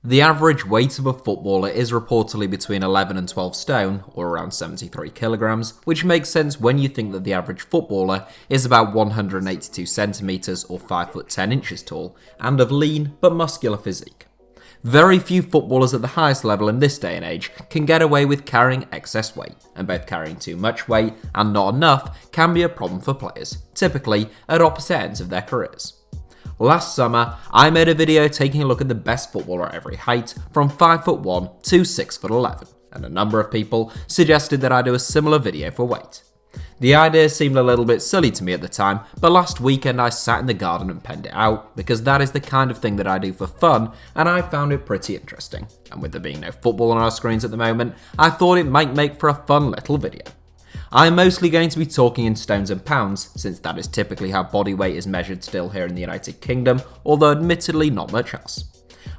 The average weight of a footballer is reportedly between 11 and 12 stone, or around 73 kilograms, which makes sense when you think that the average footballer is about 182 centimeters or 5 foot 10 inches tall, and of lean but muscular physique. Very few footballers at the highest level in this day and age can get away with carrying excess weight, and both carrying too much weight and not enough can be a problem for players, typically at opposite ends of their careers. Last summer, I made a video taking a look at the best footballer at every height from 5'1" to 6'11", and a number of people suggested that I do a similar video for weight. The idea seemed a little bit silly to me at the time, but last weekend I sat in the garden and penned it out, because that is the kind of thing that I do for fun, and I found it pretty interesting. And with there being no football on our screens at the moment, I thought it might make for a fun little video. I am mostly going to be talking in stones and pounds, since that is typically how body weight is measured still here in the United Kingdom, although admittedly not much else.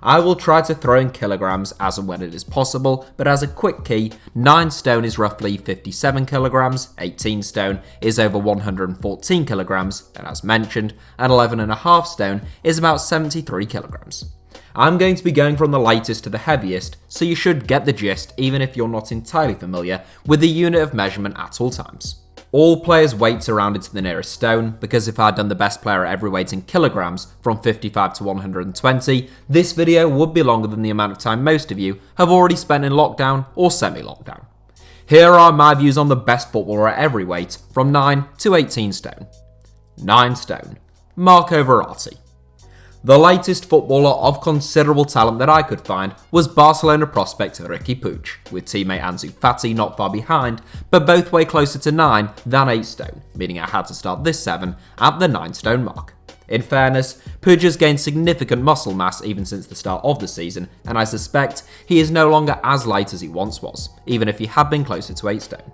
I will try to throw in kilograms as and when it is possible, but as a quick key, 9 stone is roughly 57 kilograms, 18 stone is over 114 kilograms, and as mentioned, an 11.5 stone is about 73 kilograms. I'm going to be going from the lightest to the heaviest, so you should get the gist even if you're not entirely familiar with the unit of measurement at all times. All players' weights are rounded to the nearest stone, because if I had done the best player at every weight in kilograms from 55 to 120, this video would be longer than the amount of time most of you have already spent in lockdown or semi-lockdown. Here are my views on the best footballer at every weight from 9 to 18 stone. 9 stone. Marco Verratti. The latest footballer of considerable talent that I could find was Barcelona prospect Riqui Puig, with teammate Ansu Fati not far behind, but both way closer to 9 than 8 stone, meaning I had to start this 7 at the 9 stone mark. In fairness, Puig has gained significant muscle mass even since the start of the season, and I suspect he is no longer as light as he once was, even if he had been closer to 8 stone.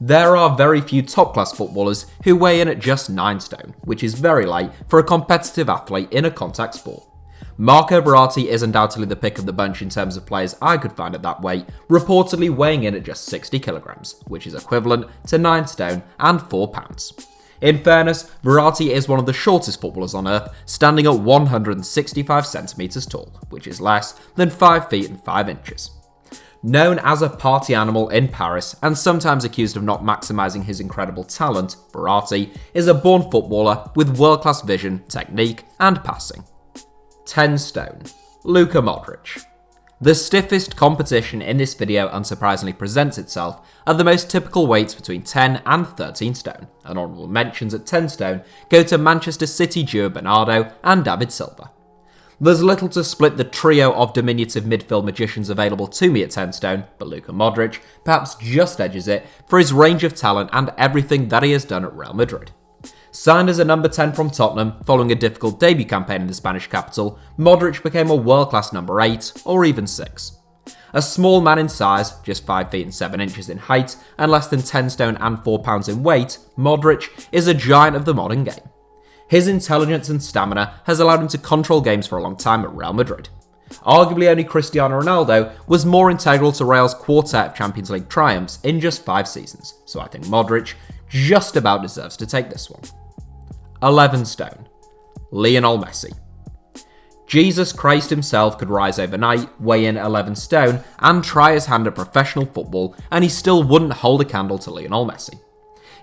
There are very few top-class footballers who weigh in at just 9 stone, which is very light for a competitive athlete in a contact sport. Marco Verratti is undoubtedly the pick of the bunch in terms of players I could find at that weight, reportedly weighing in at just 60 kilograms, which is equivalent to 9 stone and 4 pounds. In fairness, Verratti is one of the shortest footballers on earth, standing at 165 centimeters tall, which is less than 5 feet and 5 inches. Known as a party animal in Paris and sometimes accused of not maximising his incredible talent, Verratti is a born footballer with world-class vision, technique and passing. 10 stone. Luka Modric. The stiffest competition in this video unsurprisingly presents itself at the most typical weights between 10 and 13 stone, and honourable mentions at 10 stone go to Manchester City duo Bernardo and David Silva. There's little to split the trio of diminutive midfield magicians available to me at 10 stone, but Luka Modric perhaps just edges it for his range of talent and everything that he has done at Real Madrid. Signed as a number 10 from Tottenham following a difficult debut campaign in the Spanish capital, Modric became a world-class number 8 or even 6. A small man in size, just 5 feet and 7 inches in height and less than 10 stone and 4 pounds in weight, Modric is a giant of the modern game. His intelligence and stamina has allowed him to control games for a long time at Real Madrid. Arguably only Cristiano Ronaldo was more integral to Real's quartet of Champions League triumphs in just 5 seasons, so I think Modric just about deserves to take this one. 11 stone. Lionel Messi. Jesus Christ himself could rise overnight, weigh in 11 stone, and try his hand at professional football, and he still wouldn't hold a candle to Lionel Messi.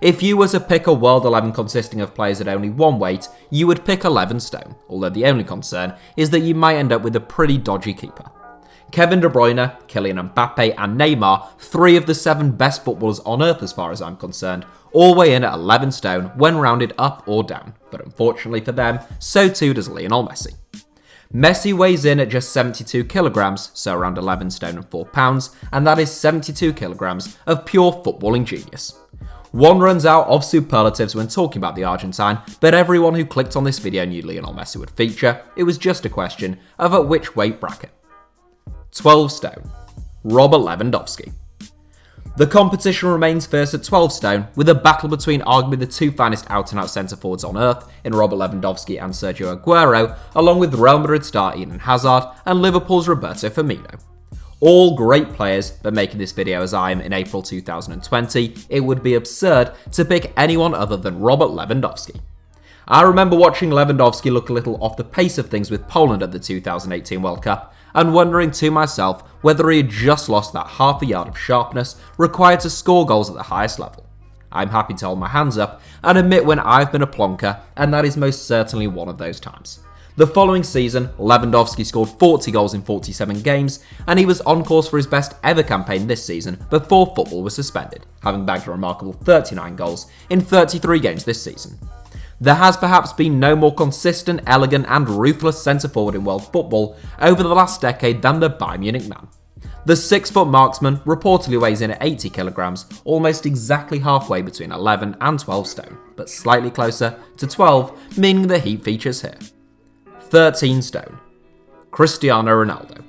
If you were to pick a World 11 consisting of players at only one weight, you would pick 11 stone, although the only concern is that you might end up with a pretty dodgy keeper. Kevin De Bruyne, Kylian Mbappe and Neymar, 3 of the 7 best footballers on earth as far as I'm concerned, all weigh in at 11 stone when rounded up or down, but unfortunately for them, so too does Lionel Messi. Messi weighs in at just 72 kilograms, so around 11 stone and 4 pounds, and that is 72 kilograms of pure footballing genius. One runs out of superlatives when talking about the Argentine, but everyone who clicked on this video knew Lionel Messi would feature. It was just a question of at which weight bracket. 12 stone. Robert Lewandowski. The competition remains fierce at 12 stone, with a battle between arguably the 2 finest out-and-out centre-forwards on earth in Robert Lewandowski and Sergio Aguero, along with Real Madrid star Eden Hazard and Liverpool's Roberto Firmino. All great players, but making this video as I am in April 2020, it would be absurd to pick anyone other than Robert Lewandowski. I remember watching Lewandowski look a little off the pace of things with Poland at the 2018 World Cup, and wondering to myself whether he had just lost that half a yard of sharpness required to score goals at the highest level. I'm happy to hold my hands up and admit when I've been a plonker, and that is most certainly one of those times. The following season, Lewandowski scored 40 goals in 47 games, and he was on course for his best ever campaign this season before football was suspended, having bagged a remarkable 39 goals in 33 games this season. There has perhaps been no more consistent, elegant and ruthless centre-forward in world football over the last decade than the Bayern Munich man. The 6-foot marksman reportedly weighs in at 80 kilograms, almost exactly halfway between 11 and 12 stone, but slightly closer to 12, meaning the heat features here. 13 stone. Cristiano Ronaldo.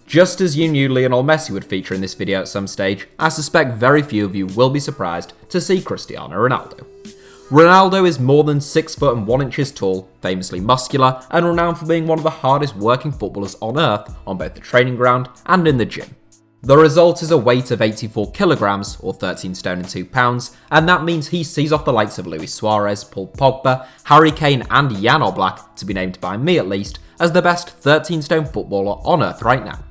Just as you knew Lionel Messi would feature in this video at some stage, I suspect very few of you will be surprised to see Cristiano Ronaldo. Ronaldo is more than 6 foot and 1 inches tall, famously muscular, and renowned for being one of the hardest working footballers on earth on both the training ground and in the gym. The result is a weight of 84 kilograms, or 13 stone and 2 pounds, and that means he sees off the likes of Luis Suarez, Paul Pogba, Harry Kane and Jan Oblak, to be named by me at least, as the best 13 stone footballer on earth right now.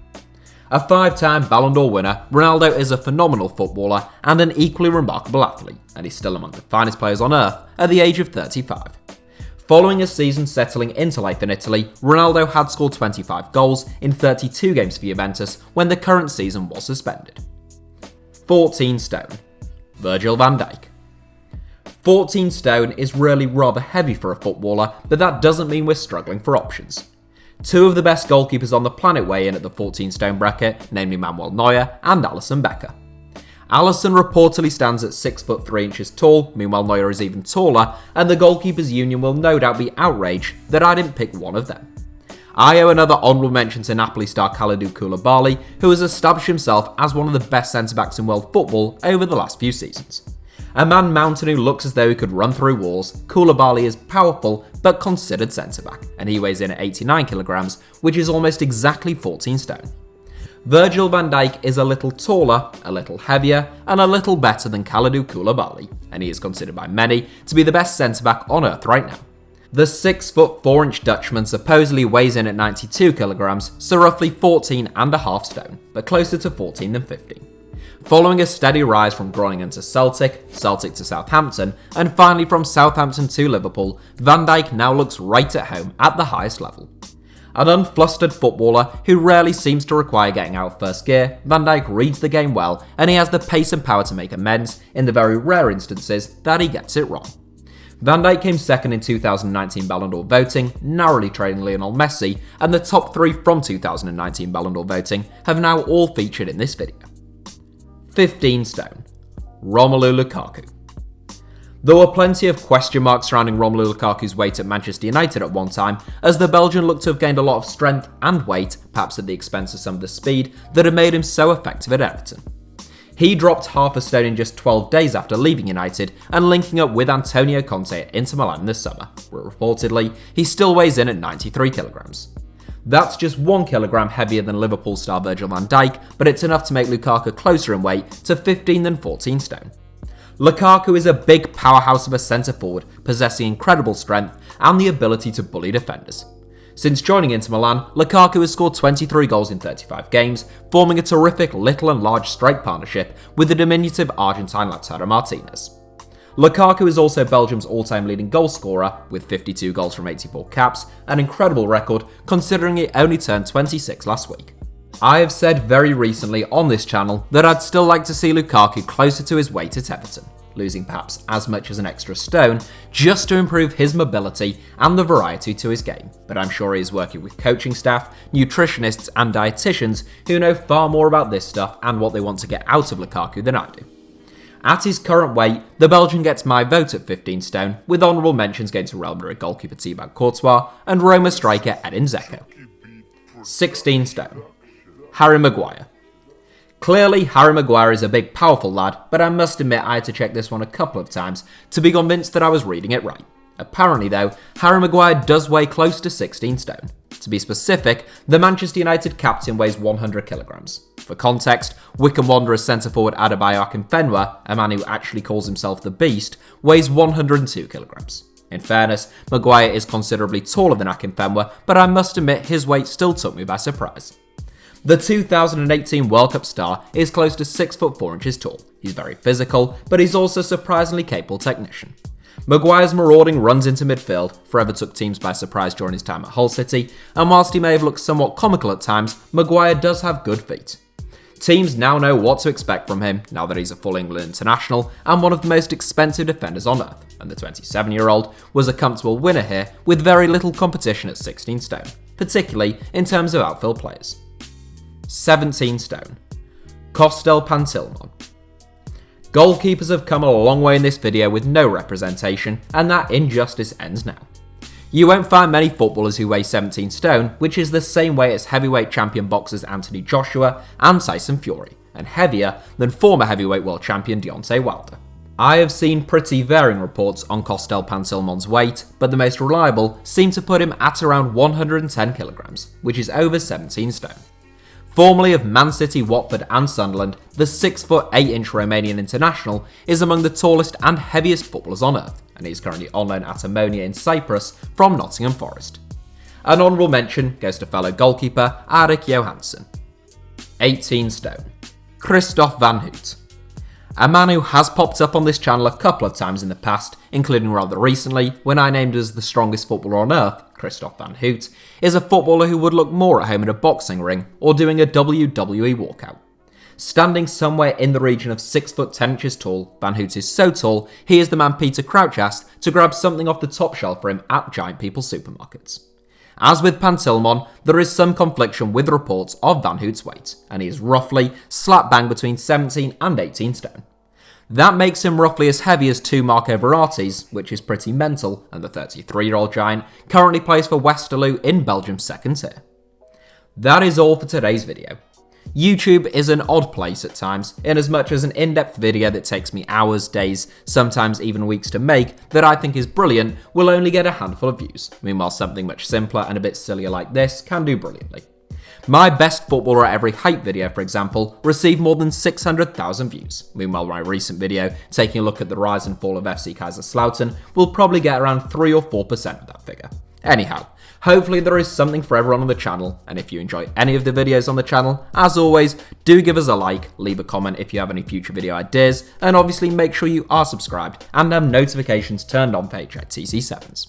A 5-time Ballon d'Or winner, Ronaldo is a phenomenal footballer and an equally remarkable athlete, and he's still among the finest players on earth at the age of 35. Following a season settling into life in Italy, Ronaldo had scored 25 goals in 32 games for Juventus when the current season was suspended. 14 stone. Virgil van Dijk. 14 stone is really rather heavy for a footballer, but that doesn't mean we're struggling for options. Two of the best goalkeepers on the planet weigh in at the 14 stone bracket, namely Manuel Neuer and Alisson Becker. Alisson reportedly stands at 6 foot 3 inches tall, meanwhile Neuer is even taller, and the goalkeepers union will no doubt be outraged that I didn't pick one of them. I owe another honourable mention to Napoli star Kalidou Koulibaly, who has established himself as one of the best centre-backs in world football over the last few seasons. A man mountain who looks as though he could run through walls, Koulibaly is powerful but considered centre-back, and he weighs in at 89 kilograms, which is almost exactly 14 stone. Virgil van Dijk is a little taller, a little heavier, and a little better than Kalidou Koulibaly, and he is considered by many to be the best centre-back on earth right now. The 6 foot 4 inch Dutchman supposedly weighs in at 92 kilograms, so roughly 14.5 stone, but closer to 14 than 15. Following a steady rise from Groningen to Celtic, Celtic to Southampton, and finally from Southampton to Liverpool, Van Dijk now looks right at home at the highest level. An unflustered footballer who rarely seems to require getting out of first gear, Van Dijk reads the game well, and he has the pace and power to make amends in the very rare instances that he gets it wrong. Van Dijk came second in 2019 Ballon d'Or voting, narrowly trailing Lionel Messi, and the top 3 from 2019 Ballon d'Or voting have now all featured in this video. 15 stone. Romelu Lukaku. There were plenty of question marks surrounding Romelu Lukaku's weight at Manchester United at one time, as the Belgian looked to have gained a lot of strength and weight, perhaps at the expense of some of the speed that had made him so effective at Everton. He dropped half a stone in just 12 days after leaving United and linking up with Antonio Conte at Inter Milan this summer, where reportedly he still weighs in at 93 kilograms. That's just 1 kilogram heavier than Liverpool star Virgil van Dijk, but it's enough to make Lukaku closer in weight to 15 than 14 stone. Lukaku is a big powerhouse of a centre-forward, possessing incredible strength and the ability to bully defenders. Since joining Inter Milan, Lukaku has scored 23 goals in 35 games, forming a terrific little and large strike partnership with the diminutive Argentine Lautaro Martinez. Lukaku is also Belgium's all-time leading goal scorer, with 52 goals from 84 caps, an incredible record considering he only turned 26 last week. I have said very recently on this channel that I'd still like to see Lukaku closer to his weight at Everton, losing perhaps as much as an extra stone just to improve his mobility and the variety to his game, but I'm sure he is working with coaching staff, nutritionists and dietitians who know far more about this stuff and what they want to get out of Lukaku than I do. At his current weight, the Belgian gets my vote at 15 stone, with honourable mentions going to Real Madrid goalkeeper Thibaut Courtois and Roma striker Edin Dzeko. 16 stone. Harry Maguire. Clearly, Harry Maguire is a big, powerful lad, but I must admit I had to check this one a couple of times to be convinced that I was reading it right. Apparently though, Harry Maguire does weigh close to 16 stone. To be specific, the Manchester United captain weighs 100 kilograms. For context, Wycombe Wanderers centre-forward Adebayo Akinfenwa, a man who actually calls himself the Beast, weighs 102 kilograms. In fairness, Maguire is considerably taller than Akinfenwa, but I must admit his weight still took me by surprise. The 2018 World Cup star is close to 6'4" tall. He's very physical, but he's also a surprisingly capable technician. Maguire's marauding runs into midfield forever took teams by surprise during his time at Hull City, and whilst he may have looked somewhat comical at times, Maguire does have good feet. Teams now know what to expect from him now that he's a full England international and one of the most expensive defenders on earth, and the 27-year-old was a comfortable winner here with very little competition at 16 stone, particularly in terms of outfield players. 17 stone. Costel Pantilimon. Goalkeepers have come a long way in this video with no representation, and that injustice ends now. You won't find many footballers who weigh 17 stone, which is the same weight as heavyweight champion boxers Anthony Joshua and Tyson Fury, and heavier than former heavyweight world champion Deontay Wilder. I have seen pretty varying reports on Costel Pantilimon's weight, but the most reliable seem to put him at around 110 kilograms, which is over 17 stone. Formerly of Man City, Watford and Sunderland, the 6'8" Romanian international is among the tallest and heaviest footballers on earth, and he is currently on loan at Ammonia in Cyprus from Nottingham Forest. An honourable mention goes to fellow goalkeeper Erik Johansson. 18 stone. Christophe Van Hout. A man who has popped up on this channel a couple of times in the past, including rather recently when I named as the strongest footballer on earth, Christophe Van Hout, is a footballer who would look more at home in a boxing ring or doing a WWE walkout. Standing somewhere in the region of 6'10" tall, Van Hout is so tall he is the man Peter Crouch asked to grab something off the top shelf for him at Giant People supermarkets. As with Pantilimon, there is some confliction with reports of Van Hout's weight, and he is roughly slap bang between 17 and 18 stone. That makes him roughly as heavy as two Marco Verratti's, which is pretty mental, and the 33-year-old giant currently plays for Westerlo in Belgium's second tier. That is all for today's video. YouTube is an odd place at times, in as much as an in-depth video that takes me hours, days, sometimes even weeks to make, that I think is brilliant, will only get a handful of views. Meanwhile, something much simpler and a bit sillier like this can do brilliantly. My best footballer at every height video, for example, received more than 600,000 views. Meanwhile, my recent video, taking a look at the rise and fall of FC Kaiserslautern, will probably get around 3 or 4% of that figure. Anyhow, hopefully there is something for everyone on the channel, and if you enjoy any of the videos on the channel, as always, do give us a like, leave a comment if you have any future video ideas, and obviously make sure you are subscribed and have notifications turned on for HITC Sevens.